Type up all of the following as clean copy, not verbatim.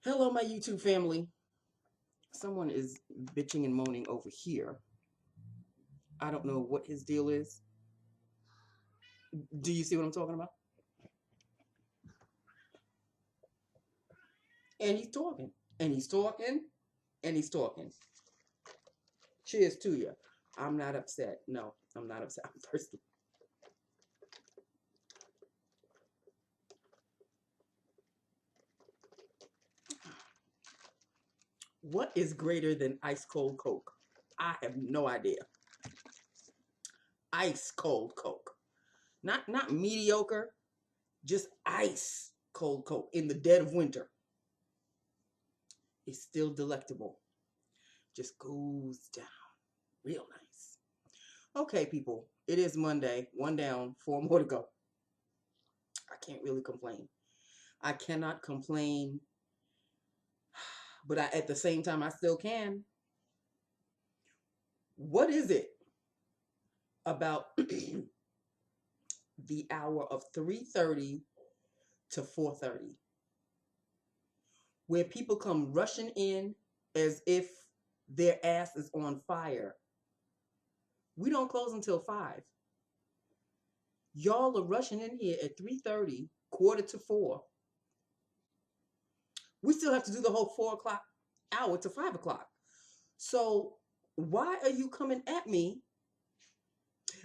Hello, my YouTube family. Someone is bitching and moaning over here. I don't know what his deal is. Do you see what I'm talking about? And he's talking, and he's talking, and he's talking. Cheers to you. I'm not upset. No, I'm not upset. I'm thirsty. What is greater than ice cold Coke? I have no idea. Ice cold Coke. Not mediocre, just ice cold Coke in the dead of winter. It's still delectable. Just goes down real nice. Okay, people, it is Monday. One down, four more to go. I can't really complain. I cannot complain, but at the same time, I still can. What is it about the hour of 3:30 to 4:30 where people come rushing in as if their ass is on fire? We don't close until 5. Y'all are rushing in here at 3:30, quarter to 4. We still have to do the whole 4 o'clock hour to 5 o'clock. So why are you coming at me?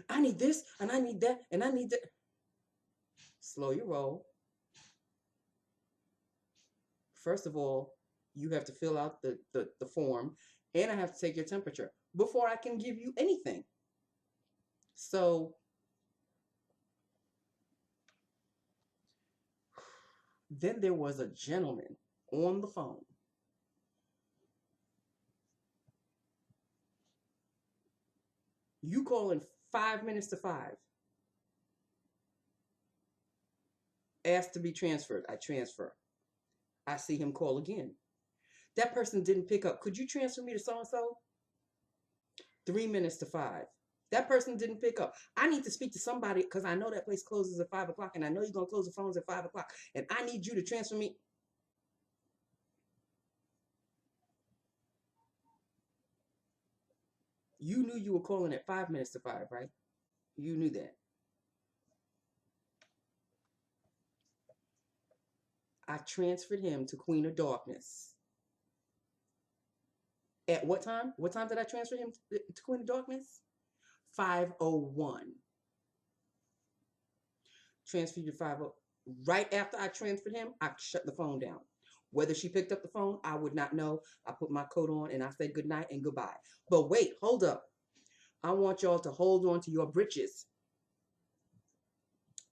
I need this, and I need that, and I need that. Slow your roll. First of all, you have to fill out the form, and I have to take your temperature before I can give you anything. So then there was a gentleman on the phone. You calling 5 minutes to 5. Asked to be transferred. I transfer. I see him call again. That person didn't pick up. Could you transfer me to so-and-so? 3 minutes to 5. That person didn't pick up. I need to speak to somebody because I know that place closes at 5 o'clock, and I know you're going to close the phones at 5 o'clock, and I need you to transfer me. You knew you were calling at 5 minutes to 5, right? You knew that. I transferred him to Queen of Darkness. At what time? What time did I transfer him to Queen of Darkness? 5:01. Transferred to 5:00. Right after I transferred him, I shut the phone down. Whether she picked up the phone, I would not know. I put my coat on and I said good night and goodbye. But wait, hold up. I want y'all to hold on to your britches.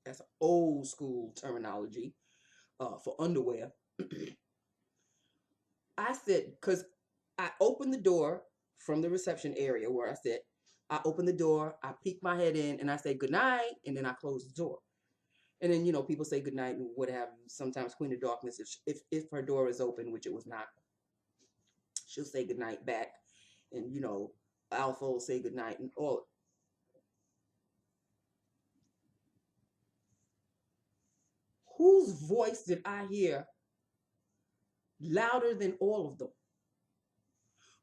That's old school terminology for underwear. I said, because I opened the door from the reception area where I sit. I opened the door, I peeked my head in, and I said good night, and then I closed the door. And then, people say good night and what have you. Sometimes Queen of Darkness, if her door is open, which it was not, she'll say good night back. And, Alpha will say good night and all. Whose voice did I hear louder than all of them?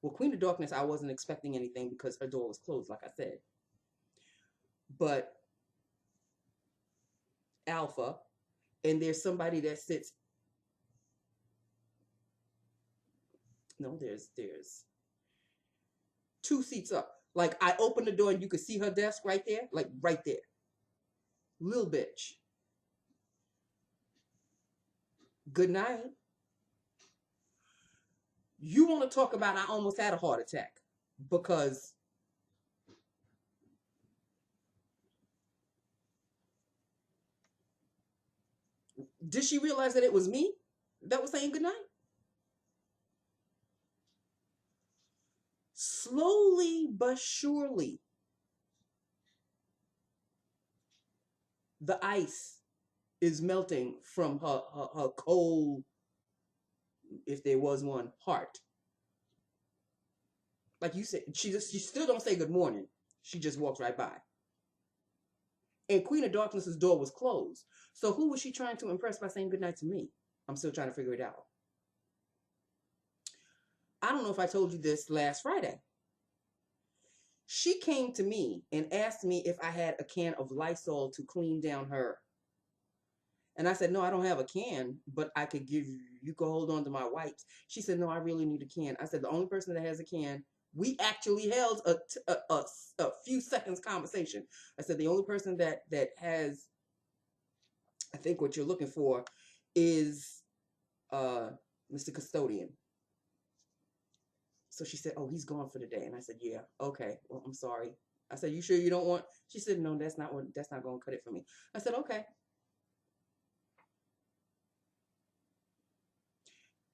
Well, Queen of Darkness, I wasn't expecting anything because her door was closed, like I said. But Alpha, and there's somebody that sits. No, there's 2 seats up. Like, I opened the door and you could see her desk right there. Like, right there. Little bitch. Good night. You want to talk about I almost had a heart attack because did she realize that it was me that was saying good night? Slowly but surely, the ice is melting from her cold, if there was one, heart. Like you said, she still don't say good morning. She just walks right by. And Queen of Darkness's door was closed. So who was she trying to impress by saying good night to me? I'm still trying to figure it out. I don't know if I told you this last Friday. She came to me and asked me if I had a can of Lysol to clean down her. And I said, no, I don't have a can, but I could give you, you could hold on to my wipes. She said, no, I really need a can. I said, the only person that has a can, we actually held a few seconds conversation. I said, the only person that has, I think what you're looking for is Mr. Custodian. So she said, oh, he's gone for the day. And I said, yeah, okay, well, I'm sorry. I said, you sure you don't want? She said, no, that's not going to cut it for me. I said, okay.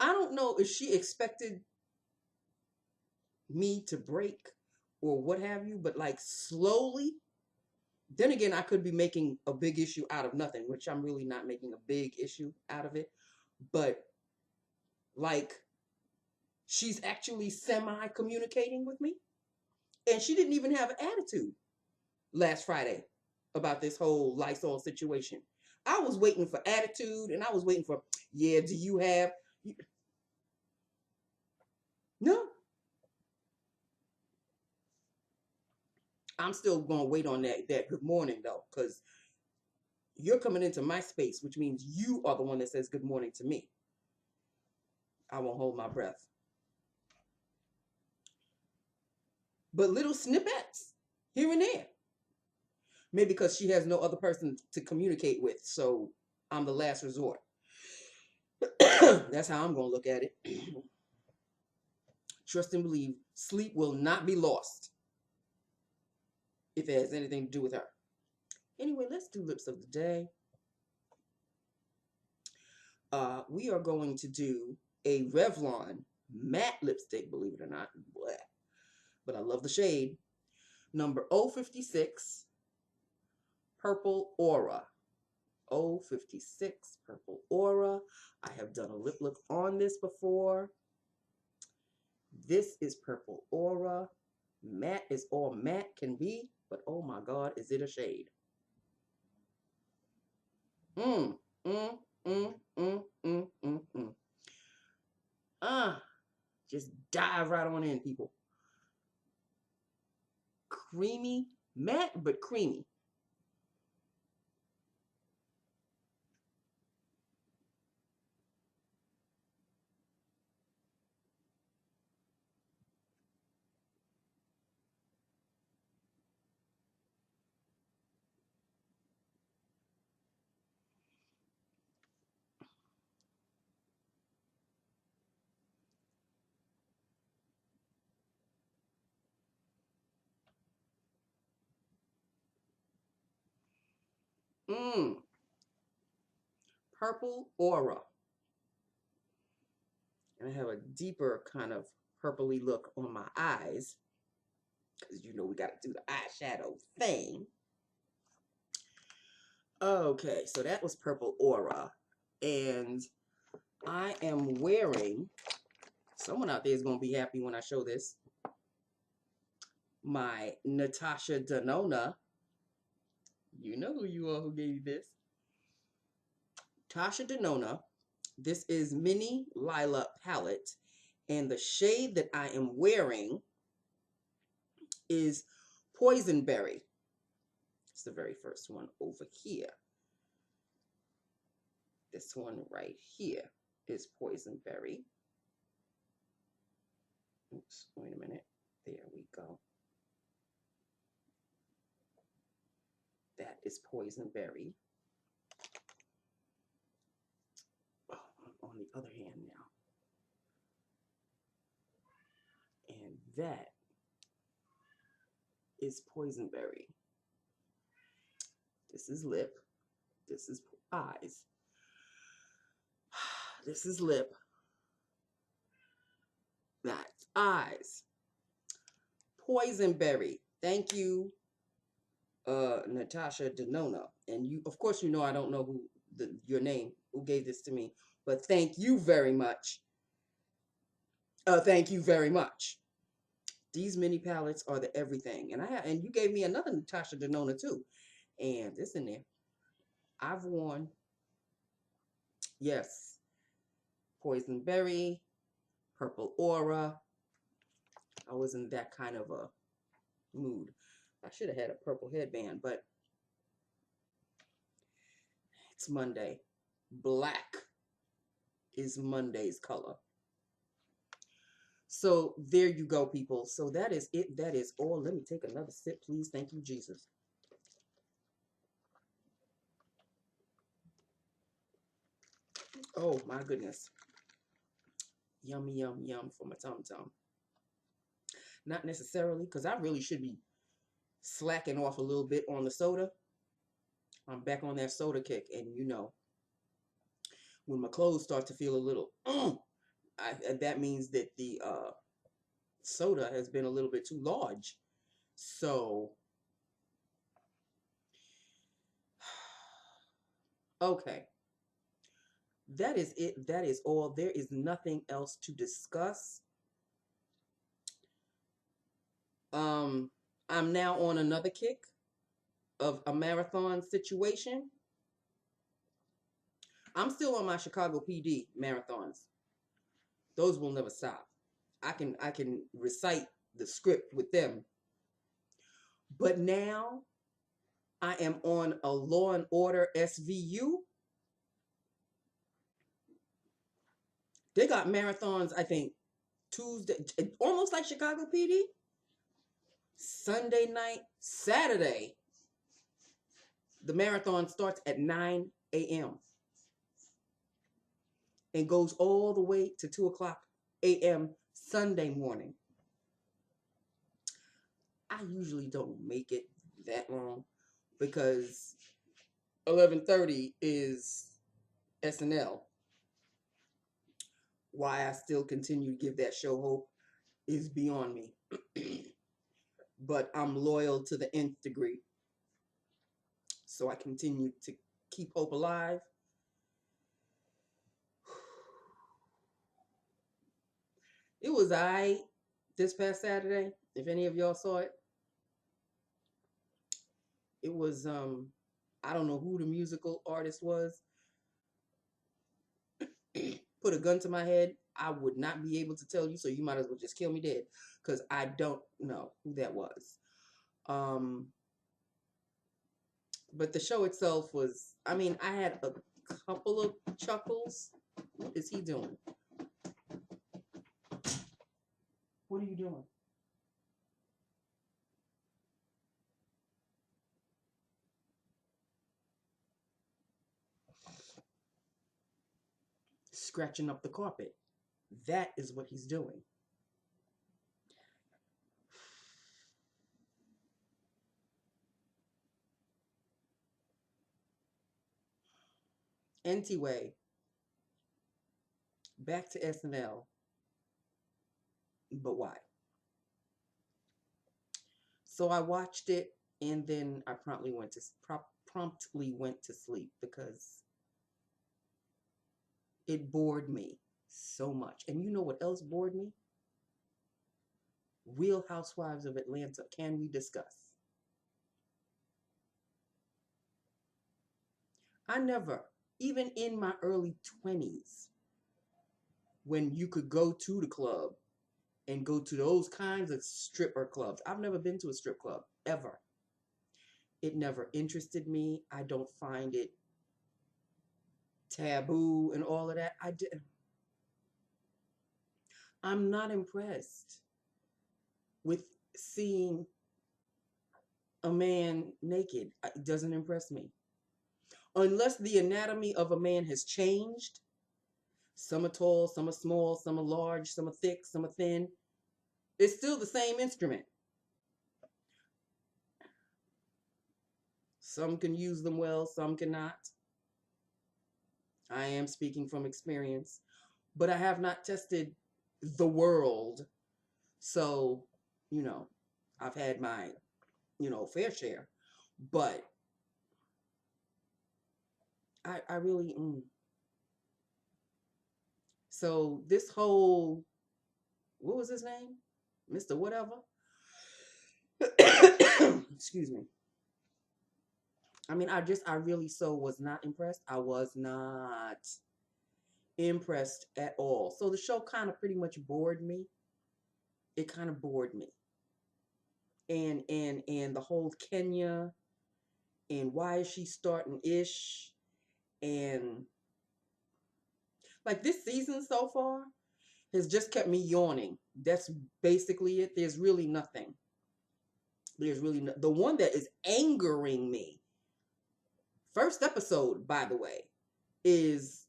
I don't know if she expected me to break or what have you, but like slowly. Then again, I could be making a big issue out of nothing, which I'm really not making a big issue out of it. But like, she's actually semi communicating with me. And she didn't even have an attitude last Friday about this whole Lysol situation. I was waiting for attitude, and I was waiting for, yeah, do you have? No. I'm still going to wait on that good morning, though, because you're coming into my space, which means you are the one that says good morning to me. I won't hold my breath. But little snippets here and there. Maybe because she has no other person to communicate with, so I'm the last resort. That's how I'm going to look at it. Trust and believe, sleep will not be lost if it has anything to do with her. Anyway, let's do lips of the day. We are going to do a Revlon matte lipstick, believe it or not. Blech. But I love the shade. Number 056, Purple Aura. 056, Purple Aura. I have done a lip look on this before. This is Purple Aura. Matte is all matte can be, but oh my God, is it a shade. Mm, mm, mm, mm, mm, mm, mm. Just dive right on in, people. Creamy, matte, but creamy. Mmm. Purple Aura. And I have a deeper kind of purpley look on my eyes, because you know we got to do the eyeshadow thing. Okay, so that was Purple Aura. And I am wearing, someone out there is going to be happy when I show this, my Natasha Denona. You know who you are who gave you this. Tasha Denona. This is Mini Lila palette. And the shade that I am wearing is Poison Berry. It's the very first one over here. This one right here is Poison Berry. Oops, wait a minute. There we go. That is Poison Berry. Oh, I'm on the other hand now. And that is Poison Berry. This is lip. This is eyes. This is lip. That's eyes. Poison Berry. Thank you, Natasha Denona. And you, of course, you know I don't know who your name, who gave this to me, but thank you very much. Thank you very much. These mini palettes are the everything, and you gave me another Natasha Denona too, and this in there. I've worn, yes, Poison Berry, purple aura. I was in that kind of a mood. I should have had a purple headband, but it's Monday. Black is Monday's color. So there you go, people. So that is it. That is all. Let me take another sip, please. Thank you, Jesus. Oh, my goodness. Yummy, yum, yum for my tum-tum. Not necessarily, because I really should be slacking off a little bit on the soda. I'm back on that soda kick. And, you know, when my clothes start to feel a little, that means that the soda has been a little bit too large. So, okay. That is it. That is all. There is nothing else to discuss. I'm now on another kick of a marathon situation. I'm still on my Chicago PD marathons. Those will never stop. I can recite the script with them. But now I am on a Law and Order SVU. They got marathons, I think, Tuesday, almost like Chicago PD. Sunday night, Saturday. The marathon starts at 9 a.m. and goes all the way to 2 o'clock a.m. Sunday morning. I usually don't make it that long because 11:30 is SNL. Why I still continue to give that show hope is beyond me. But I'm loyal to the nth degree. So I continue to keep hope alive. It was this past Saturday. If any of y'all saw it, it was I don't know who the musical artist was. Put a gun to my head, I would not be able to tell you, so you might as well just kill me dead, because I don't know who that was. But the show itself was, I mean, I had a couple of chuckles. What is he doing? What are you doing? Scratching up the carpet. That is what he's doing. Anyway, back to SNL. But why? So I watched it, and then I promptly went to sleep because it bored me so much. And you know what else bored me? Real Housewives of Atlanta. Can we discuss? I never, even in my early 20s, when you could go to the club and go to those kinds of stripper clubs. I've never been to a strip club, ever. It never interested me. I don't find it taboo and all of that. I'm not impressed with seeing a man naked. It doesn't impress me. Unless the anatomy of a man has changed. Some are tall, some are small, some are large, some are thick, some are thin. It's still the same instrument. Some can use them well, some cannot. I am speaking from experience. But I have not tested the world. So, you know, I've had my, fair share. But I really, So this whole, what was his name? Mr. Whatever? Excuse me. I mean, I really so was not impressed. I was not impressed at all. So the show kind of pretty much bored me. It kind of bored me. And the whole Kenya and why is she starting ish, and like this season so far has just kept me yawning. That's basically it. There's really nothing. There's really no, the one that is angering me. First episode, by the way, is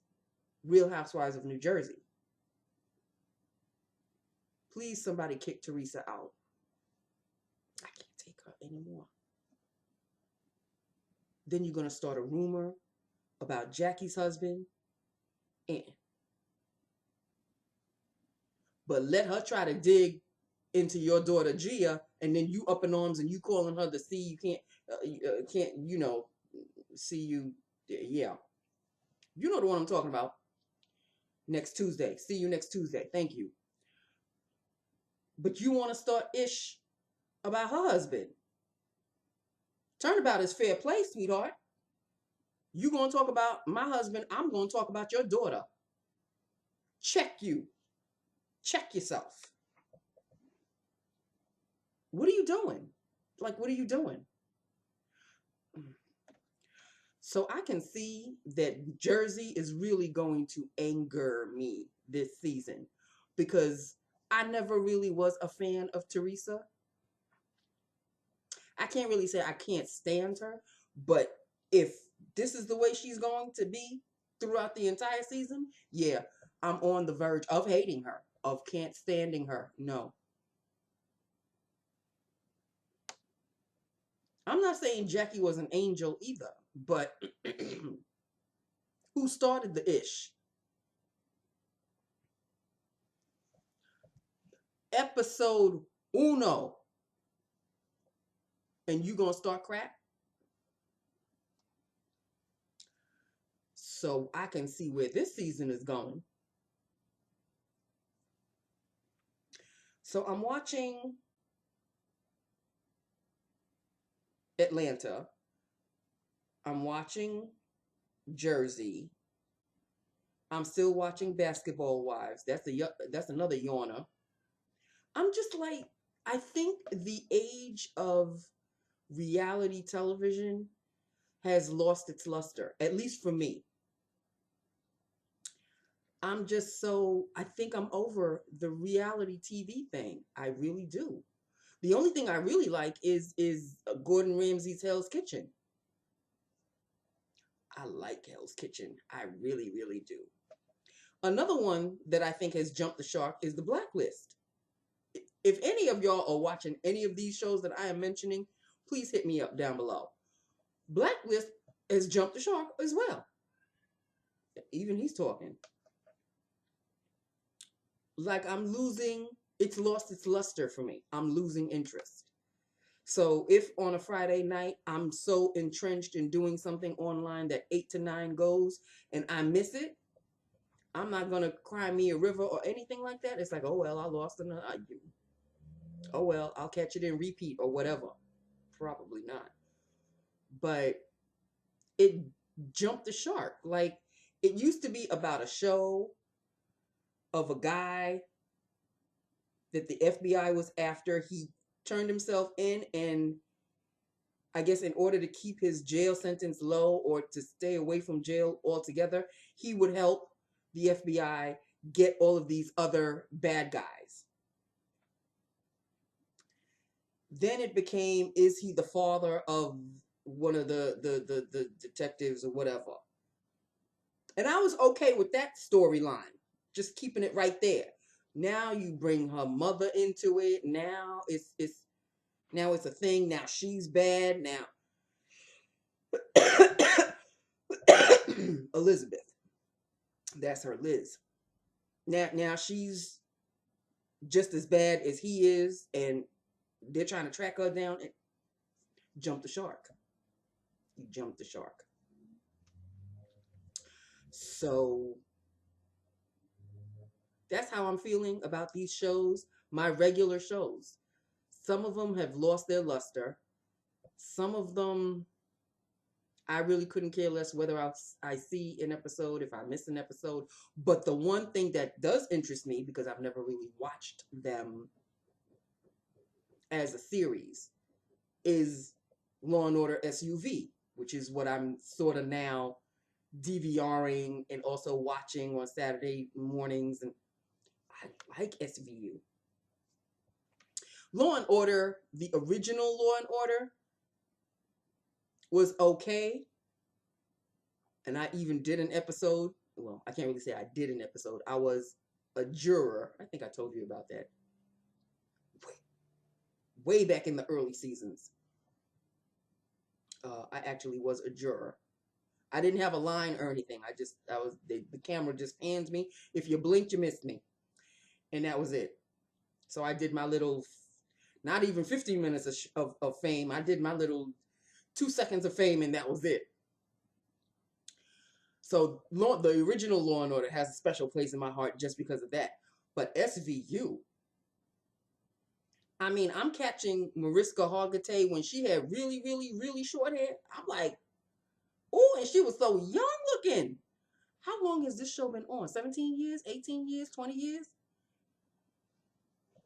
Real Housewives of New Jersey. Please, somebody kick Teresa out. I can't take her anymore. Then you're going to start a rumor about Jackie's husband. But let her try to dig into your daughter Gia, and then you up in arms and you calling her the C. You can't, see you. Yeah. You know the one I'm talking about. Next Tuesday. See you next Tuesday. Thank you. But you want to start ish about her husband. Turnabout is fair play, sweetheart. You going to talk about my husband. I'm going to talk about your daughter. Check you. Check yourself. What are you doing? Like, what are you doing? So I can see that Jersey is really going to anger me this season because I never really was a fan of Teresa. I can't really say I can't stand her, but if this is the way she's going to be throughout the entire season, yeah, I'm on the verge of hating her, of can't standing her. No. I'm not saying Jackie was an angel either, but who started the ish? Episode uno. And you gonna start crap? So I can see where this season is going. So I'm watching Atlanta. I'm watching Jersey. I'm still watching Basketball Wives. That's another yawner. I'm just like, I think the age of reality television has lost its luster, at least for me. I think I'm over the reality TV thing. I really do. The only thing I really like is Gordon Ramsay's Hell's Kitchen. I like Hell's Kitchen. I really, really do. Another one that I think has jumped the shark is The Blacklist. If any of y'all are watching any of these shows that I am mentioning, please hit me up down below. Blacklist has jumped the shark as well. Even he's talking. Like it's lost its luster for me. I'm losing interest. So if on a Friday night I'm so entrenched in doing something online that 8 to 9 goes and I miss it, I'm not going to cry me a river or anything like that. It's like, oh, well, I lost another. Oh, well, I'll catch it in repeat or whatever. Probably not. But it jumped the shark. Like, it used to be about a show of a guy that the FBI was after. He turned himself in, and I guess in order to keep his jail sentence low or to stay away from jail altogether, he would help the FBI get all of these other bad guys. Then it became, is he the father of one of the detectives or whatever? And I was okay with that storyline, just keeping it right there. Now you bring her mother into it. Now it's a thing. Now she's bad. Now Elizabeth, that's her Liz. Now she's just as bad as he is, and they're trying to track her down and jump the shark. He jumped the shark. So that's how I'm feeling about these shows, my regular shows. Some of them have lost their luster. Some of them I really couldn't care less whether I see an episode, if I miss an episode. But the one thing that does interest me, because I've never really watched them as a series, is Law and Order SUV, which is what I'm sort of now DVRing and also watching on Saturday mornings. And I like SVU. Law and Order, the original Law and Order, was okay. And I even did an episode. Well, I can't really say I did an episode. I was a juror. I think I told you about that. Way back in the early seasons. I actually was a juror. I didn't have a line or anything. The camera just hands me. If you blinked, you missed me. And that was it. So I did my little, not even 15 minutes of fame. I did my little 2 seconds of fame, and that was it. So the original Law and Order has a special place in my heart just because of that. But SVU, I mean, I'm catching Mariska Hargitay when she had really, really, really short hair. I'm like, oh, and she was so young looking. How long has this show been on? 17 years, 18 years, 20 years?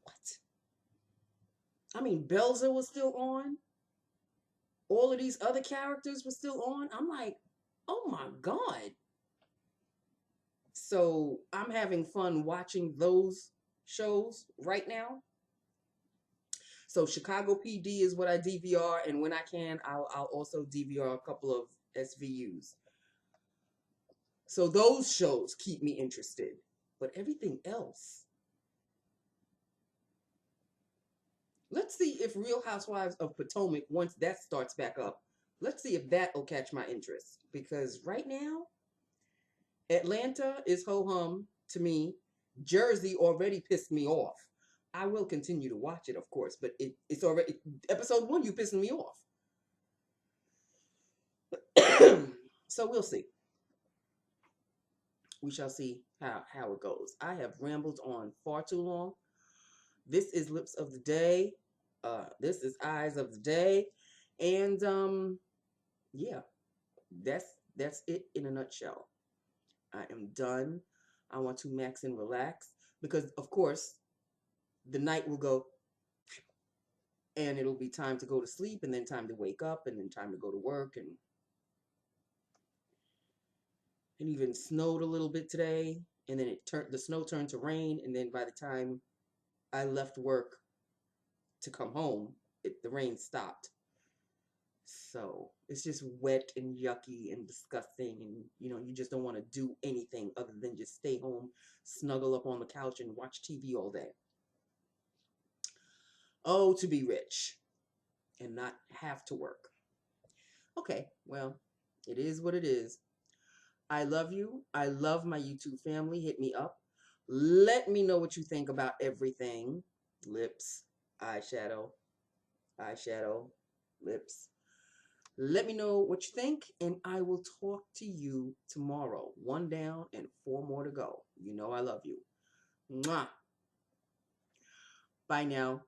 What? I mean, Belzer was still on. All of these other characters were still on. I'm like, oh my God. So I'm having fun watching those shows right now. So Chicago PD is what I DVR, and when I can, I'll also DVR a couple of SVUs. So those shows keep me interested. But everything else, let's see if Real Housewives of Potomac, once that starts back up, let's see if that will catch my interest. Because right now, Atlanta is ho-hum to me. Jersey already pissed me off. I will continue to watch it, of course, but it's already, episode 1, you pissing me off. So we'll see. We shall see how it goes. I have rambled on far too long. This is Lips of the Day. This is Eyes of the Day. And yeah, that's it in a nutshell. I am done. I want to max and relax because, of course, the night will go and it'll be time to go to sleep and then time to wake up and then time to go to work, and it even snowed a little bit today, and then the snow turned to rain, and then by the time I left work to come home, the rain stopped. So it's just wet and yucky and disgusting, and you just don't want to do anything other than just stay home, snuggle up on the couch and watch TV all day. Oh, to be rich and not have to work. Okay, well, it is what it is. I love you. I love my YouTube family. Hit me up. Let me know what you think about everything. Lips, eyeshadow, lips. Let me know what you think, and I will talk to you tomorrow. 1 down and 4 more to go. You know I love you. Mwah. Bye now.